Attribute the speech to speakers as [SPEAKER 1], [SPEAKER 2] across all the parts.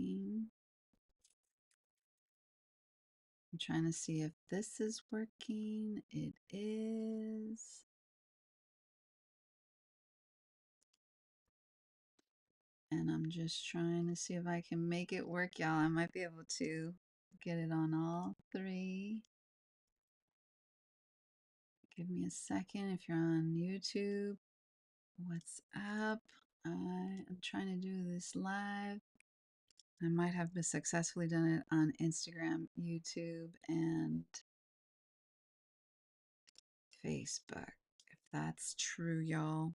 [SPEAKER 1] working. I'm trying to see if this is working. It is. And I'm just trying to see if I can make it work, y'all. I might be able to get it on all three. Give me a second if you're on YouTube. What's up? I am trying to do this live. I might have successfully done it on Instagram, YouTube, and Facebook. If that's true, y'all.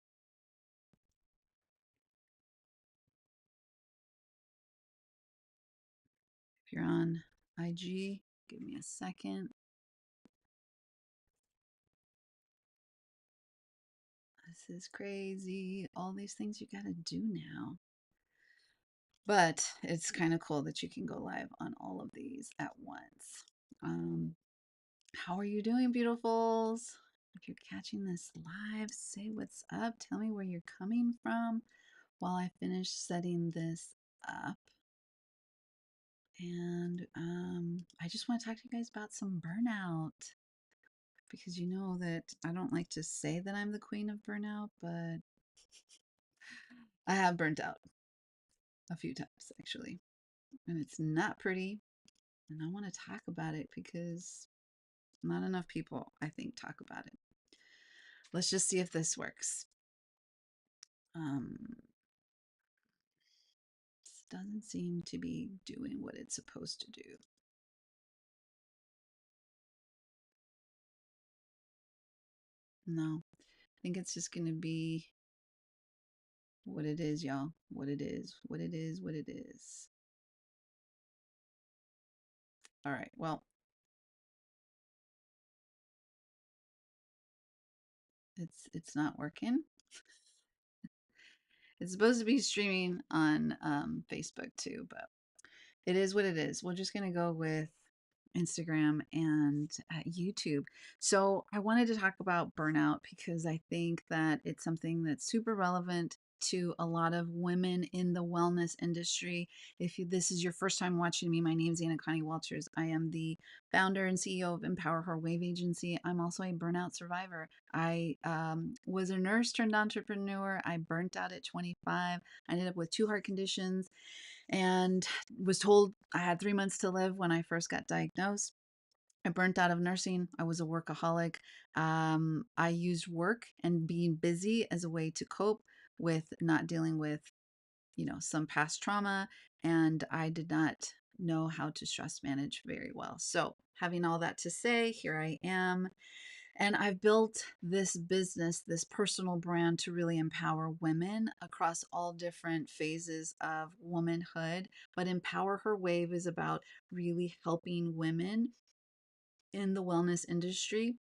[SPEAKER 1] If you're on IG, give me a second. This is crazy. All these things you gotta do now. But it's kind of cool that you can go live on all of these at once. Um, how are you doing, beautifuls? If you're catching this live, say what's up. Tell me where you're coming from while I finish setting this up. And I just want to talk to you guys about some burnout because you know that I don't like to say that I'm the queen of burnout, but I have burnt out a few times actually. And it's not pretty. And I want to talk about it because not enough people, I think, talk about it. Let's just see if this works. Um, this doesn't seem to be doing what it's supposed to do. No, I think it's just going to be what it is, y'all. What it is, what it is, what it is. All right, well, it's not working. It's supposed to be streaming on Facebook too, but it is what it is. We're just going to go with Instagram and YouTube. So I wanted to talk about burnout because I think that it's something that's super relevant to a lot of women in the wellness industry. If this is your first time watching me, my name is Anna Connie Walters. I am the founder and CEO of Empower Her Wave Agency. I'm also a burnout survivor. I was a nurse turned entrepreneur. I burnt out at 25. I ended up with two heart conditions and was told I had 3 months to live when I first got diagnosed. I burnt out of nursing. I was a workaholic. I used work and being busy as a way to cope with not dealing with, some past trauma. And I did not know how to stress manage very well. So, having all that to say, here I am. And I've built this business, this personal brand to really empower women across all different phases of womanhood. But Empower Her Wave is about really helping women in the wellness industry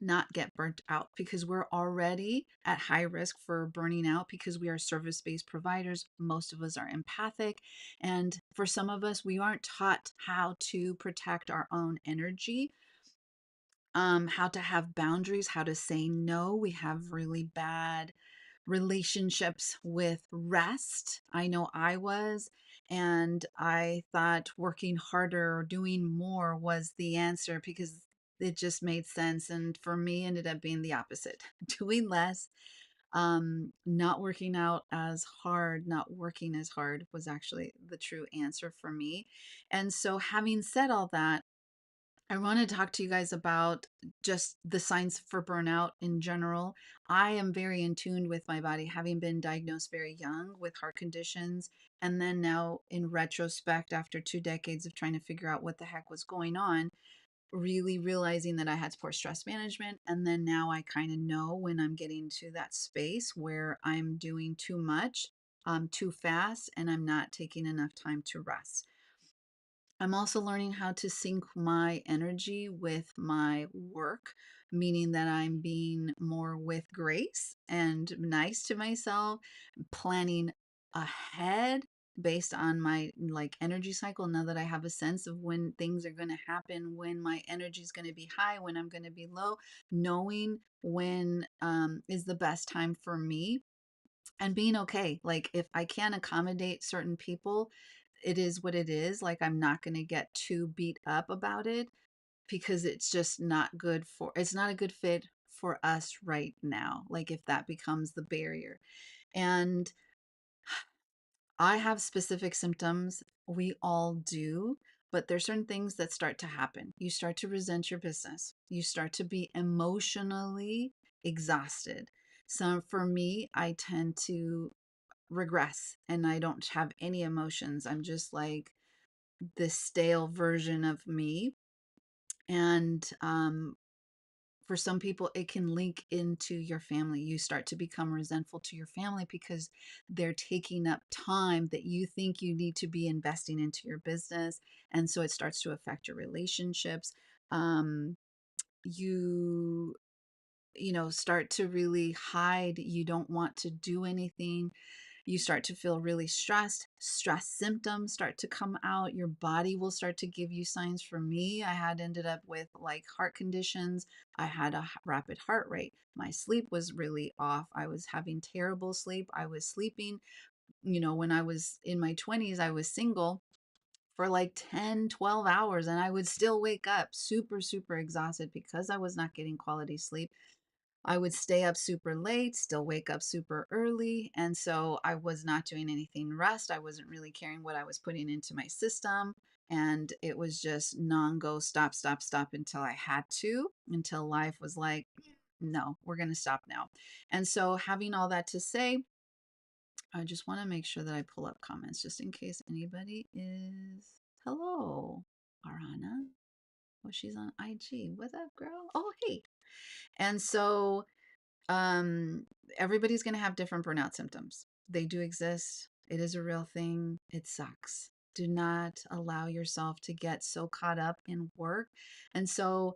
[SPEAKER 1] not get burnt out because we're already at high risk for burning out because we are service based providers. Most of us are empathic. And for some of us, we aren't taught how to protect our own energy, how to have boundaries, how to say no. We have really bad relationships with rest. I know I was, and I thought working harder or doing more was the answer because it just made sense. And for me, ended up being the opposite. Doing less, not working out as hard, not working as hard was actually the true answer for me. And so, having said all that, I want to talk to you guys about just the signs for burnout in general. I am very in tune with my body, having been diagnosed very young with heart conditions. And then now, in retrospect, after 2 decades of trying to figure out what the heck was going on, really realizing that I had poor stress management. And then now I kind of know when I'm getting to that space where I'm doing too much, too fast, and I'm not taking enough time to rest. I'm also learning how to sync my energy with my work, meaning that I'm being more with grace and nice to myself, planning ahead based on my like energy cycle. Now that I have a sense of when things are going to happen, when my energy is going to be high, when I'm going to be low, knowing when is the best time for me and being okay. Like if I can't accommodate certain people, it is what it is. Like I'm not going to get too beat up about it because it's just not good for, it's not a good fit for us right now. Like if that becomes the barrier. And I have specific symptoms. We all do, but there's certain things that start to happen. You start to resent your business. You start to be emotionally exhausted. So for me, I tend to regress and I don't have any emotions. I'm just like this stale version of me. And for some people, it can link into your family. You start to become resentful to your family because they're taking up time that you think you need to be investing into your business. And so it starts to affect your relationships. Um, you start to really hide. You don't want to do anything. You start to feel really stressed. Stress symptoms start to come out. Your body will start to give you signs. For me, I had ended up with like heart conditions. I had a rapid heart rate. My sleep was really off. I was having terrible sleep. I was sleeping, when I was in my 20s, I was single for like 10, 12 hours, and I would still wake up super, super exhausted because I was not getting quality sleep. I would stay up super late, still wake up super early. And so I was not doing anything rest. I wasn't really caring what I was putting into my system. And it was just non go, stop, stop, stop until I had to, until life was like, no, we're going to stop now. And so, having all that to say, I just want to make sure that I pull up comments just in case anybody is. Hello, Arana. Oh, she's on IG. What's up, girl? Oh, hey. And so, um, everybody's going to have different burnout symptoms. They do exist. It is a real thing. It sucks. Do not allow yourself to get so caught up in work. And so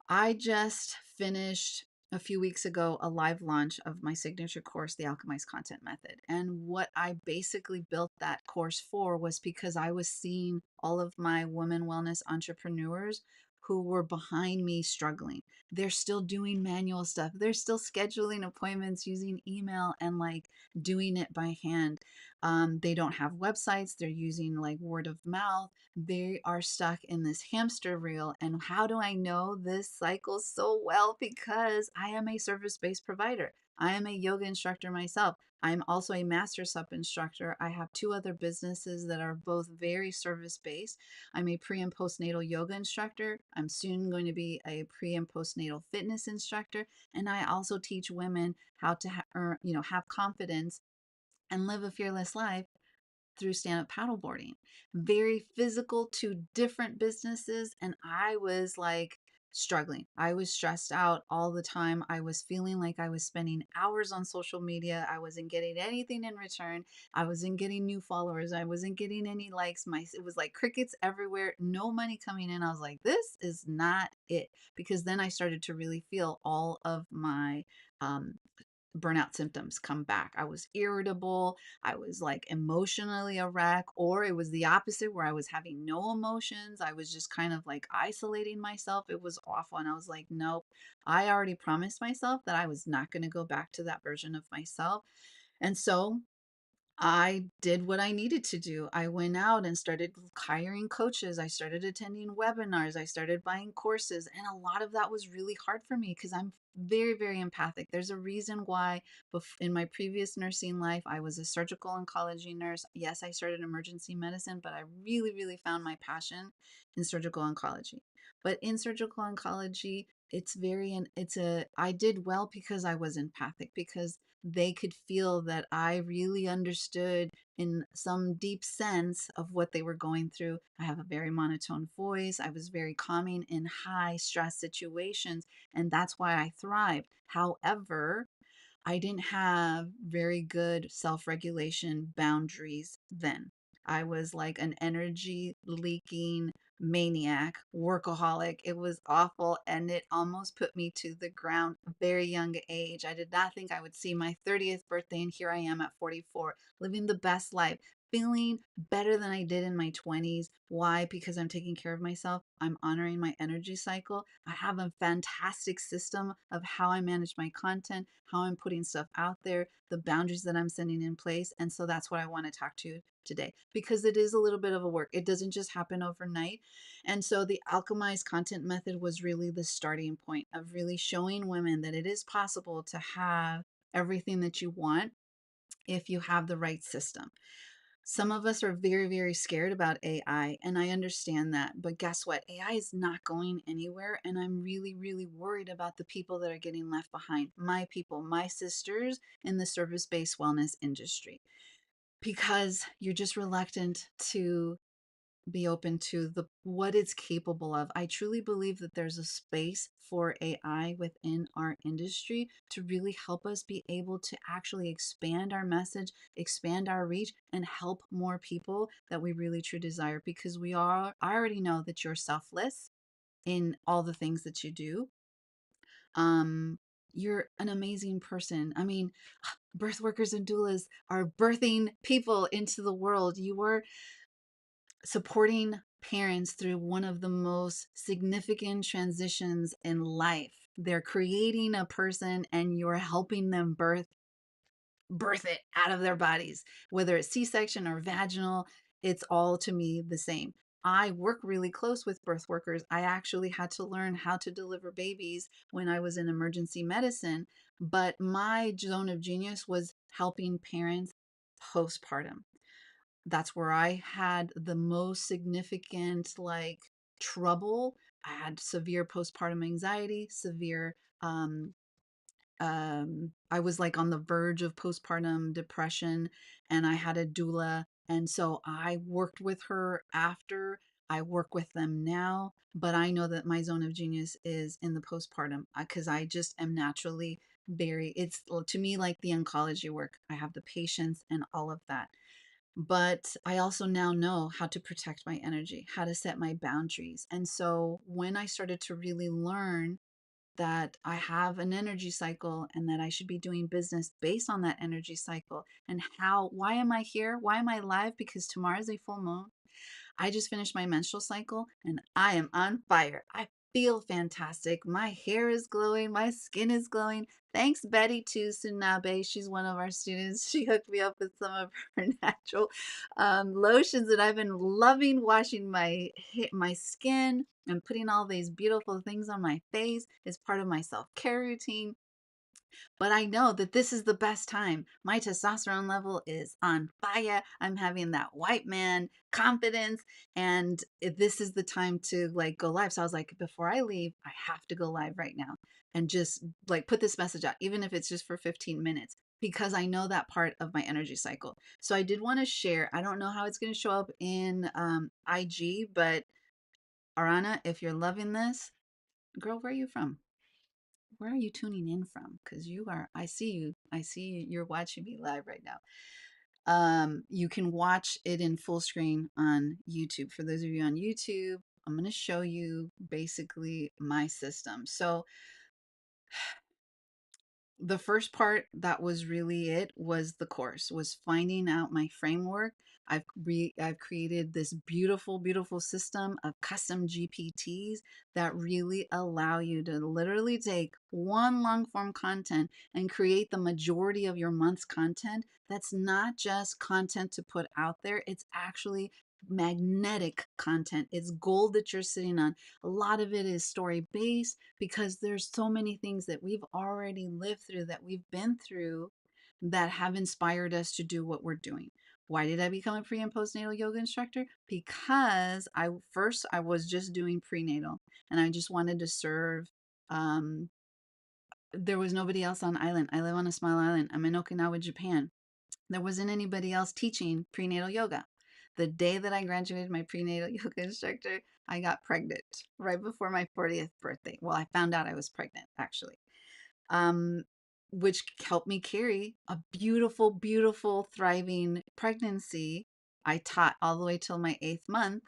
[SPEAKER 1] I just finished a few weeks ago a live launch of my signature course, The Alchemized Content Method. And what I basically built that course for was because I was seeing all of my women wellness entrepreneurs who were behind me struggling. They're still doing manual stuff. They're still scheduling appointments using email and like doing it by hand. They don't have websites. They're using like word of mouth. They are stuck in this hamster wheel. And how do I know this cycle so well? Because I am a service based provider. I am a yoga instructor myself. I'm also a master sup instructor. I have two other businesses that are both very service based. I'm a pre and postnatal yoga instructor. I'm soon going to be a pre and postnatal fitness instructor. And I also teach women how to have confidence and live a fearless life through stand-up paddleboarding. Very physical, two different businesses, and I was like struggling. I was stressed out all the time. I was feeling like I was spending hours on social media. I wasn't getting anything in return. I wasn't getting new followers. I wasn't getting any likes. It was like crickets everywhere, no money coming in. I was like, this is not it. Because then I started to really feel all of my um, burnout symptoms come back. I was irritable. I was like emotionally a wreck, or it was the opposite where I was having no emotions. I was just kind of like isolating myself. It was awful. And I was like, nope, I already promised myself that I was not going to go back to that version of myself. And so I did what I needed to do. I went out and started hiring coaches. I started attending webinars. I started buying courses. And a lot of that was really hard for me because I'm very, very empathic. There's a reason why in my previous nursing life, I was a surgical oncology nurse. Yes, I started emergency medicine, but I really, really found my passion in surgical oncology. But in surgical oncology, I did well because I was empathic, because they could feel that I really understood in some deep sense of what they were going through. I have a very monotone voice. I was very calming in high stress situations, and that's why I thrived. However, I didn't have very good self regulation boundaries then. I was like an energy leaking maniac, workaholic. It was awful, and it almost put me to the ground at a very young age. I did not think I would see my 30th birthday, and here I am at 44, living the best life. feeling better than I did in my 20s. Why? Because I'm taking care of myself. I'm honoring my energy cycle. I have a fantastic system of how I manage my content, how I'm putting stuff out there, the boundaries that I'm setting in place. And so that's what I want to talk to you today, because it is a little bit of a work. It doesn't just happen overnight. And so the alchemized content method was really the starting point of really showing women that it is possible to have everything that you want if you have the right system. Some of us are very, very scared about AI, and I understand that. But guess what? AI is not going anywhere. And I'm really, really worried about the people that are getting left behind. My people, my sisters in the service based wellness industry, because you're just reluctant to be open to the what it's capable of. I truly believe that there's a space for AI within our industry to really help us be able to actually expand our message, expand our reach, and help more people that we really truly desire. Because I already know that you're selfless in all the things that you do. Um, you're an amazing person. I mean, birth workers and doulas are birthing people into the world. You are supporting parents through one of the most significant transitions in life. They're creating a person and you're helping them birth it out of their bodies, whether it's C-section or vaginal. It's all to me the same. I work really close with birth workers. I actually had to learn how to deliver babies when I was in emergency medicine, but my zone of genius was helping parents postpartum. That's where I had the most significant trouble. I had severe postpartum anxiety, severe I was like on the verge of postpartum depression, and I had a doula. And so I worked with her after. I work with them now, but I know that my zone of genius is in the postpartum because I just am naturally it's to me like the oncology work. I have the patience and all of that. But I also now know how to protect my energy, how to set my boundaries. And so when I started to really learn that I have an energy cycle and that I should be doing business based on that energy cycle, and why am I here? Why am I alive? Because tomorrow is a full moon. I just finished my menstrual cycle and I am on fire. I feel fantastic. My hair is glowing. My skin is glowing. Thanks, Betty, to Sunabe. She's one of our students. She hooked me up with some of her natural lotions, and I've been loving washing my skin and putting all these beautiful things on my face as part of my self-care routine. But I know that this is the best time. My testosterone level is on fire. I'm having that white man confidence, and this is the time to like go live. So I was like, before I leave, I have to go live right now and just like put this message out, even if it's just for 15 minutes, because I know that part of my energy cycle. So I did want to share. I don't know how it's going to show up in IG, but Arana, if you're loving this, girl, where are you from? Where are you tuning in from? Because you are, I see you. I see you're watching me live right now. You can watch it in full screen on YouTube. For those of you on YouTube, I'm going to show you basically my system. So the first part that was really it was the course, was finding out my framework. I've created this beautiful system of custom GPTs that really allow you to literally take one long form content and create the majority of your month's content. That's not just content to put out there, it's actually magnetic content. It's gold that you're sitting on. A lot of it is story based because there's so many things that we've already lived through, that we've been through, that have inspired us to do what we're doing. Why did I become a pre and postnatal yoga instructor? Because I was just doing prenatal and I just wanted to serve. um there was nobody else on island. I live on a small island. I'm in Okinawa, Japan. There wasn't anybody else teaching prenatal yoga. The day that I graduated my prenatal yoga instructor, I got pregnant right before my 40th birthday. Well, I found out I was pregnant actually, um, which helped me carry a beautiful, thriving pregnancy. I taught all the way till my 8th month.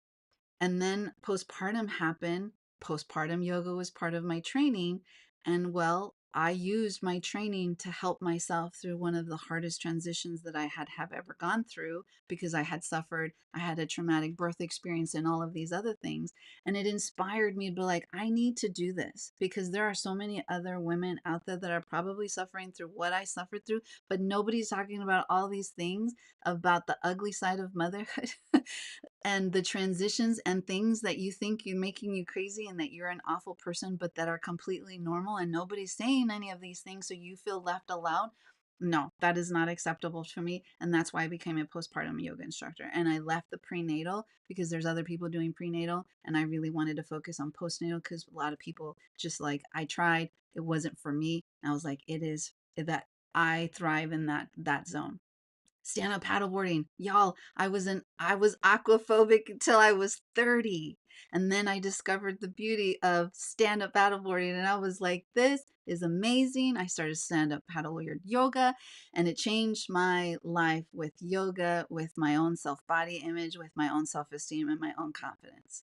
[SPEAKER 1] And then postpartum happened. Postpartum yoga was part of my training. And well, I used my training to help myself through one of the hardest transitions that I had have ever gone through, because I had a traumatic birth experience and all of these other things. And it inspired me to be like, I need to do this because there are so many other women out there that are probably suffering through what I suffered through, but nobody's talking about all these things, about the ugly side of motherhood and the transitions and things that you think you're making you crazy and that you're an awful person, but that are completely normal. And nobody's saying any of these things. So you feel left alone. No, that is not acceptable for me. And that's why I became a postpartum yoga instructor. And I left the prenatal because there's other people doing prenatal. And I really wanted to focus on postnatal because a lot of people, just like I tried, it wasn't for me. And I was like, it is that I thrive in that zone. Stand up paddleboarding. Y'all, I was aquaphobic until I was 30. And then I discovered the beauty of stand up paddleboarding and I was like, this is amazing. I started stand up paddleboard yoga and it changed my life with yoga, with my own self body image, with my own self esteem and my own confidence.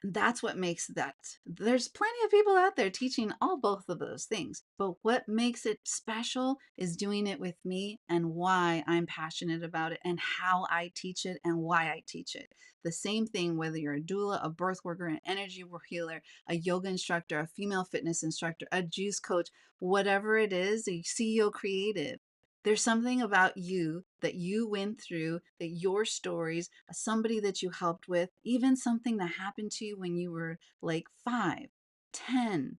[SPEAKER 1] That's what makes that. There's plenty of people out there teaching all both of those things, but what makes it special is doing it with me and why I'm passionate about it and how I teach it and why I teach it. The same thing whether you're a doula, a birth worker, an energy healer, a yoga instructor, a female fitness instructor, a juice coach, whatever it is, a CEO creative. There's something about you that you went through, that your stories, somebody that you helped with, even something that happened to you when you were like 5, 10.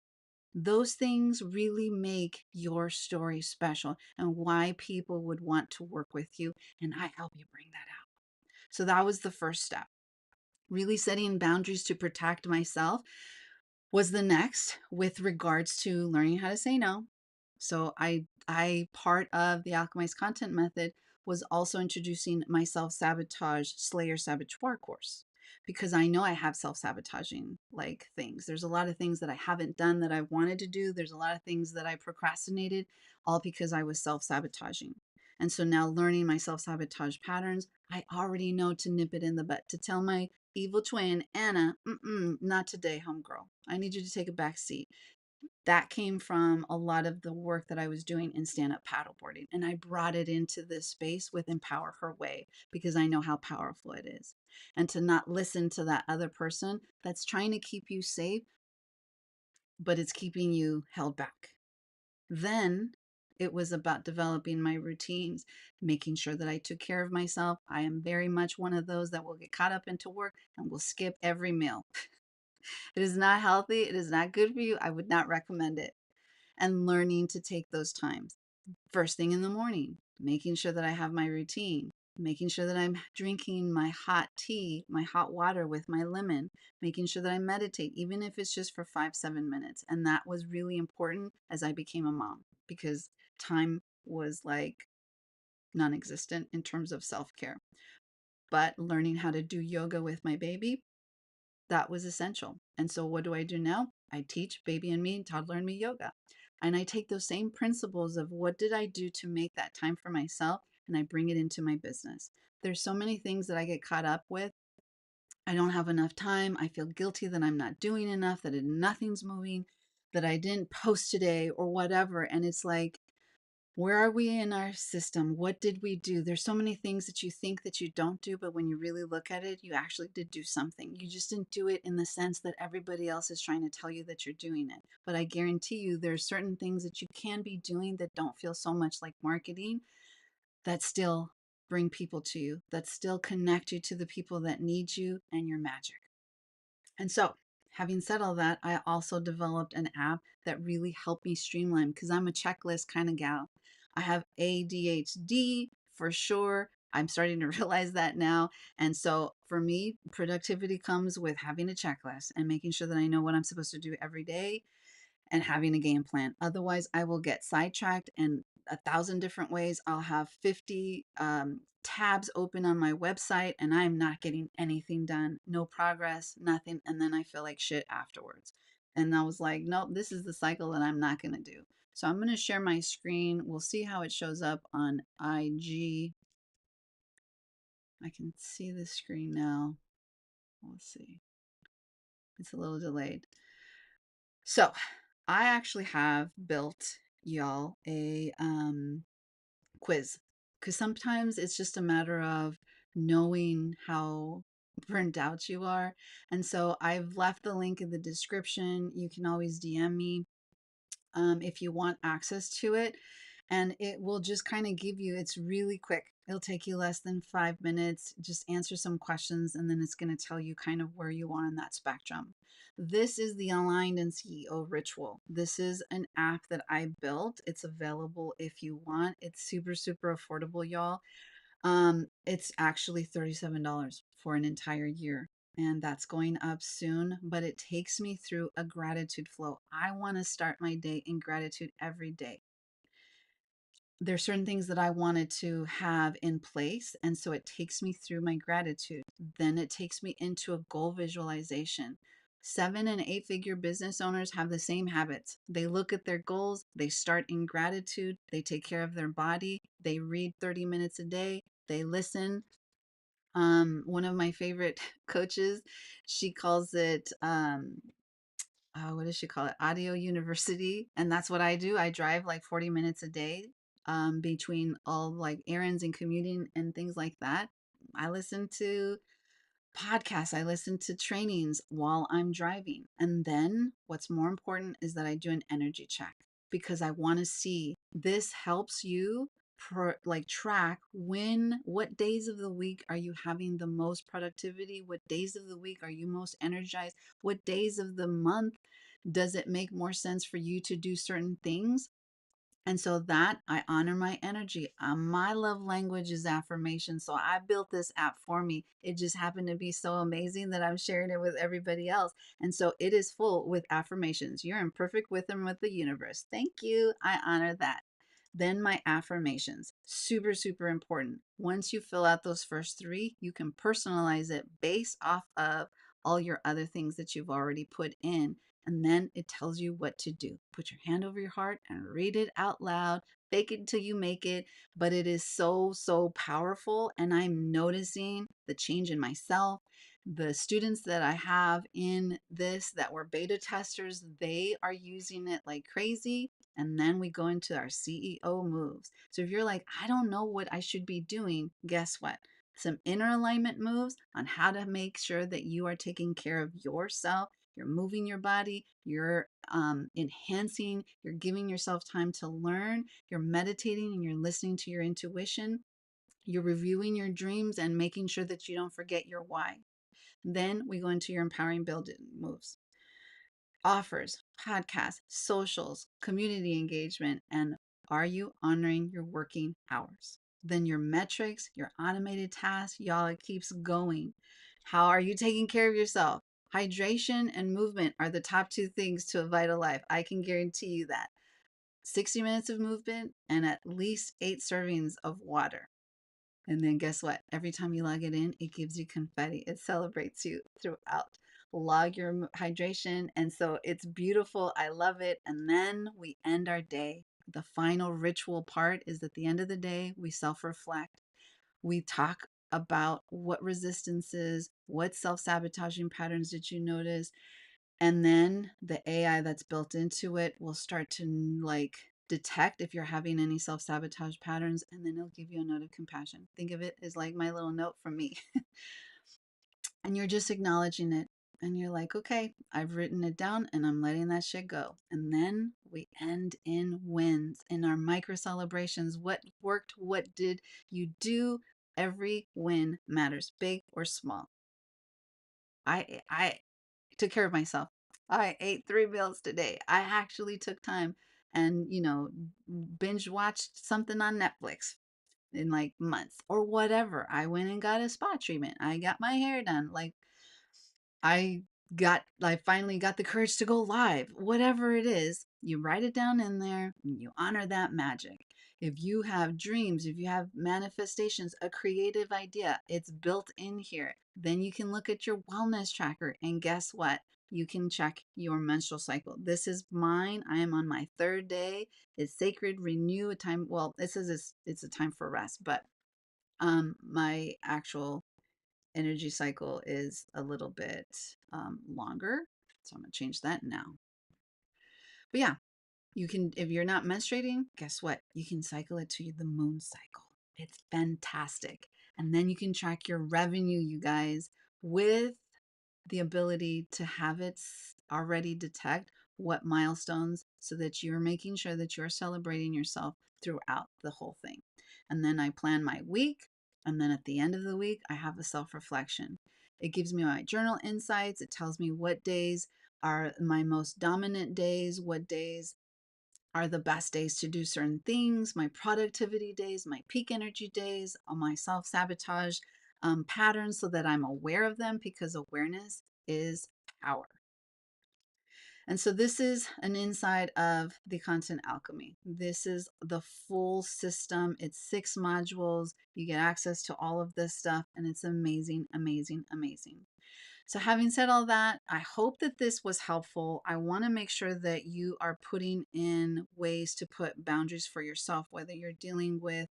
[SPEAKER 1] Those things really make your story special and why people would want to work with you. And I help you bring that out. So that was the first step. Really setting boundaries to protect myself was the next, with regards to learning how to say no. So I part of the alchemized content method was also introducing my self-sabotage slayer saboteur course, because I know I have self-sabotaging like things. There's a lot of things that I haven't done that I wanted to do. There's a lot of things that I procrastinated, all because I was self-sabotaging. And so now learning my self-sabotage patterns, I already know to nip it in the butt, to tell my evil twin, Anna, not today, homegirl. I need you to take a back seat. That came from a lot of the work that I was doing in stand up paddleboarding. And I brought it into this space with Empower Her Way because I know how powerful it is. And to not listen to that other person that's trying to keep you safe, but it's keeping you held back. Then it was about developing my routines, making sure that I took care of myself. I am very much one of those that will get caught up into work and will skip every meal. It is not healthy. It is not good for you. I would not recommend it. And learning to take those times. First thing in the morning, making sure that I have my routine, making sure that I'm drinking my hot tea, my hot water with my lemon, making sure that I meditate, even if it's just for 5, 7 minutes. And that was really important as I became a mom because time was like non existent in terms of self care. But learning how to do yoga with my baby, that was essential. And so what do I do now? I teach baby and me, toddler and me yoga. And I take those same principles of what did I do to make that time for myself and I bring it into my business. There's so many things that I get caught up with. I don't have enough time. I feel guilty that I'm not doing enough, that nothing's moving, that I didn't post today or whatever. And it's like, where are we in our system? What did we do? There's so many things that you think that you don't do, but when you really look at it, you actually did do something. You just didn't do it in the sense that everybody else is trying to tell you that you're doing it. But I guarantee you there's certain things that you can be doing that don't feel so much like marketing, that still bring people to you, that still connect you to the people that need you and your magic. And so, having said all that, I also developed an app that really helped me streamline because I'm a checklist kind of gal. I have ADHD for sure. I'm starting to realize that now. And so, for me, productivity comes with having a checklist and making sure that I know what I'm supposed to do every day and having a game plan. Otherwise, I will get sidetracked in 1,000 different ways. I'll have 50 tabs open on my website and I'm not getting anything done, no progress, nothing. And then I feel like shit afterwards. And I was like, nope, this is the cycle that I'm not going to do. So I'm going to share my screen. We'll see how it shows up on IG. I can see the screen now. Let's see. It's a little delayed. So I actually have built y'all a quiz, because sometimes it's just a matter of knowing how burned out you are. And so I've left the link in the description. You can always DM me if you want access to it. And it will just kind of give you, it's really quick. It'll take you less than 5 minutes. Just answer some questions, and then it's going to tell you kind of where you are in that spectrum. This is the Aligned and CEO Ritual. This is an app that I built. It's available if you want. It's super, super affordable, y'all. It's actually $37 for an entire year, and that's going up soon, but it takes me through a gratitude flow. I want to start my day in gratitude every day. There's certain things that I wanted to have in place, and so it takes me through my gratitude. Then it takes me into a goal visualization. 7 and 8 figure business owners have the same habits. They look at their goals, they start in gratitude, they take care of their body, they read 30 minutes a day, they listen. One of my favorite coaches, she calls it what does she call it? Audio University. And that's what I do. I drive like 40 minutes a day between all like errands and commuting and things like that. I listen to podcasts, I listen to trainings while I'm driving. And then what's more important is that I do an energy check, because I want to see, this helps you like track what days of the week are you having the most productivity, what days of the week are you most energized, what days of the month does it make more sense for you to do certain things. And so that I honor my energy. My love language is affirmation. So I built this app for me. It just happened to be so amazing that I'm sharing it with everybody else. And so it is full with affirmations. You're in perfect rhythm with the universe. Thank you. I honor that. Then my affirmations, super, super important. Once you fill out those first three, you can personalize it based off of all your other things that you've already put in. And then it tells you what to do. Put your hand over your heart and read it out loud. Fake it until you make it. But it is so, so powerful. And I'm noticing the change in myself. The students that I have in this that were beta testers, they are using it like crazy. And then we go into our CEO moves. So if you're like, I don't know what I should be doing, guess what? Some inner alignment moves on how to make sure that you are taking care of yourself. You're moving your body, you're enhancing, you're giving yourself time to learn, you're meditating and you're listening to your intuition, you're reviewing your dreams and making sure that you don't forget your why. Then we go into your empowering building moves. Offers, podcasts, socials, community engagement, and are you honoring your working hours? Then your metrics, your automated tasks, y'all, it keeps going. How are you taking care of yourself? Hydration and movement are the top two things to a vital life. I can guarantee you that. 60 minutes of movement and at least 8 servings of water. And then guess what? Every time you log it in, it gives you confetti. It celebrates you throughout. Log your hydration. And so it's beautiful. I love it. And then we end our day. The final ritual part is at the end of the day, we self reflect. We talk about what resistance is, what self sabotaging patterns did you notice, and then the AI that's built into it will start to like detect if you're having any self sabotage patterns, and then it'll give you a note of compassion. Think of it as like my little note from me. And you're just acknowledging it. And you're like, okay, I've written it down and I'm letting that shit go. And then we end in wins, in our micro celebrations. What worked? What did you do? Every win matters, big or small. I took care of myself. I ate 3 meals today. I actually took time and, binge watched something on Netflix in like months or whatever. I went and got a spa treatment. I got my hair done. Like I finally got the courage to go live. Whatever it is, you write it down in there and you honor that magic. If you have dreams, if you have manifestations, a creative idea, it's built in here. Then you can look at your wellness tracker and guess what? You can check your menstrual cycle. This is mine. I am on my third day. It's sacred, renew a time. Well, it says it's a time for rest, but my actual energy cycle is a little bit longer. So I'm going to change that now. But yeah, you can, if you're not menstruating, guess what? You can cycle it to the moon cycle. It's fantastic. And then you can track your revenue, you guys, with the ability to have it already detect what milestones, so that you're making sure that you're celebrating yourself throughout the whole thing. And then I plan my week. And then at the end of the week, I have a self reflection. It gives me my journal insights. It tells me what days are my most dominant days, what days are the best days to do certain things, my productivity days, my peak energy days, all my self sabotage patterns, so that I'm aware of them, because awareness is power. And so this is an inside of the content alchemy. This is the full system. It's 6 modules. You get access to all of this stuff, and it's amazing, amazing, amazing. So, having said all that, I hope that this was helpful. I want to make sure that you are putting in ways to put boundaries for yourself, whether you're dealing with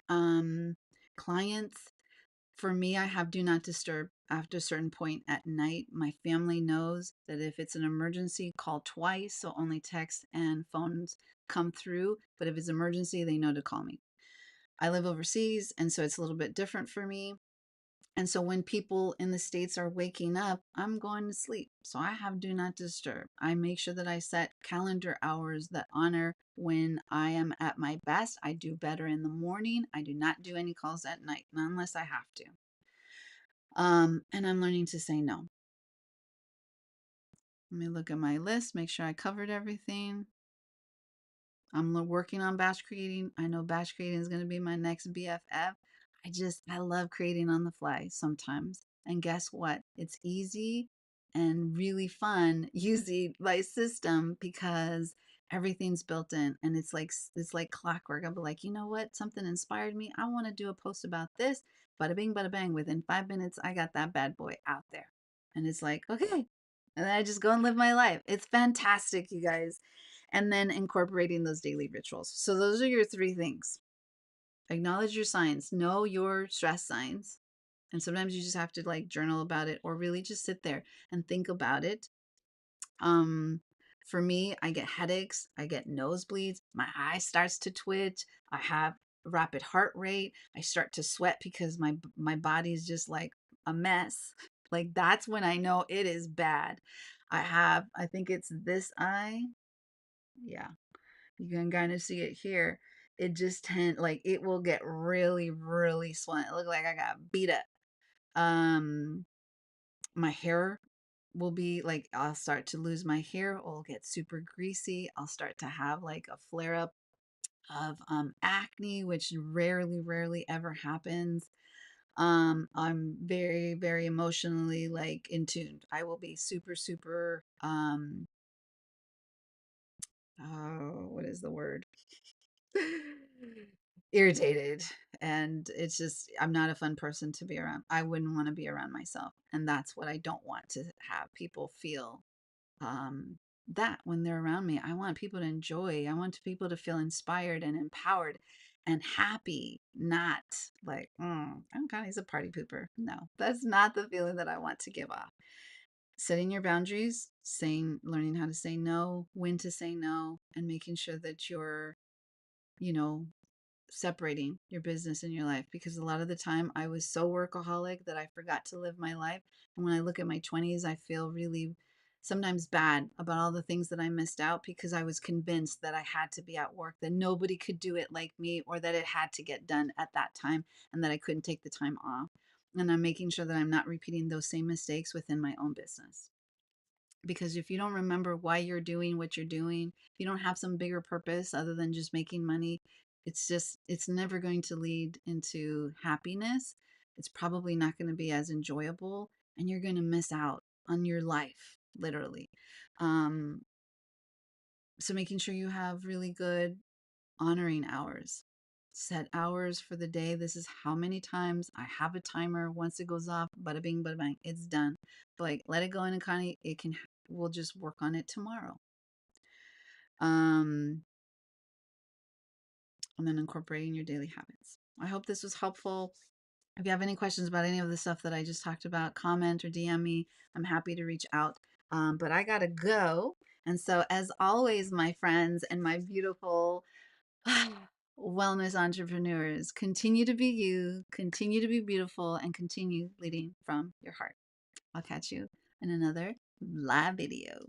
[SPEAKER 1] um, clients. For me, I have do not disturb after a certain point at night. My family knows that if it's an emergency, call twice. So, only text and phones come through. But if it's emergency, they know to call me. I live overseas, and so it's a little bit different for me. And so when people in the States are waking up, I'm going to sleep. So I have do not disturb. I make sure that I set calendar hours that honor when I am at my best. I do better in the morning. I do not do any calls at night, not unless I have to. And I'm learning to say no. Let me look at my list, make sure I covered everything. I'm working on batch creating. I know batch creating is going to be my next BFF. I love creating on the fly sometimes. And guess what? It's easy and really fun using my system, because everything's built in, and it's like clockwork. I'll be like, you know what? Something inspired me. I want to do a post about this. Bada bing, bada bang. Within 5 minutes, I got that bad boy out there. And it's like, okay. And then I just go and live my life. It's fantastic, you guys. And then incorporating those daily rituals. So those are your 3 things. Acknowledge your signs, know your stress signs. And sometimes you just have to like journal about it, or really just sit there and think about it. Um, for me, I get headaches, I get nosebleeds, my eye starts to twitch, I have rapid heart rate, I start to sweat because my body's just like a mess. Like that's when I know it is bad. I think it's this eye. Yeah, you can kind of see it here. It just like it will get really, really swollen. It look like I got beat up. Um, my hair will be like, I'll start to lose my hair. It'll get super greasy. I'll start to have like a flare up of acne, which rarely, rarely ever happens. I'm very, very emotionally like in tune. I will be super, super oh, what is the word? Irritated. And it's just, I'm not a fun person to be around. I wouldn't want to be around myself. And that's what I don't want to have people feel, um, that when they're around me. I want people to enjoy. I want people to feel inspired and empowered and happy, not like, I'm kind of, he's a party pooper. No, that's not the feeling that I want to give off. Setting your boundaries, learning how to say no, when to say no, and making sure that you're, you know, separating your business and your life, because a lot of the time I was so workaholic that I forgot to live my life. And when I look at my 20s, I feel really sometimes bad about all the things that I missed out, because I was convinced that I had to be at work, that nobody could do it like me, or that it had to get done at that time, and that I couldn't take the time off. And I'm making sure that I'm not repeating those same mistakes within my own business. Because if you don't remember why you're doing what you're doing, if you don't have some bigger purpose other than just making money, it's never going to lead into happiness. It's probably not going to be as enjoyable, and you're going to miss out on your life, literally. Um, so making sure you have really good honoring hours. Set hours for the day. This is how many times. I have a timer. Once it goes off, bada bing, bada bang, it's done. Like let it go in, and kind of it can. We'll just work on it tomorrow. Um, and then incorporating your daily habits. I hope this was helpful. If you have any questions about any of the stuff that I just talked about, comment or DM me. I'm happy to reach out. But I gotta go. And so, as always, my friends and my beautiful wellness entrepreneurs, continue to be you, continue to be beautiful, and continue leading from your heart. I'll catch you in another live video.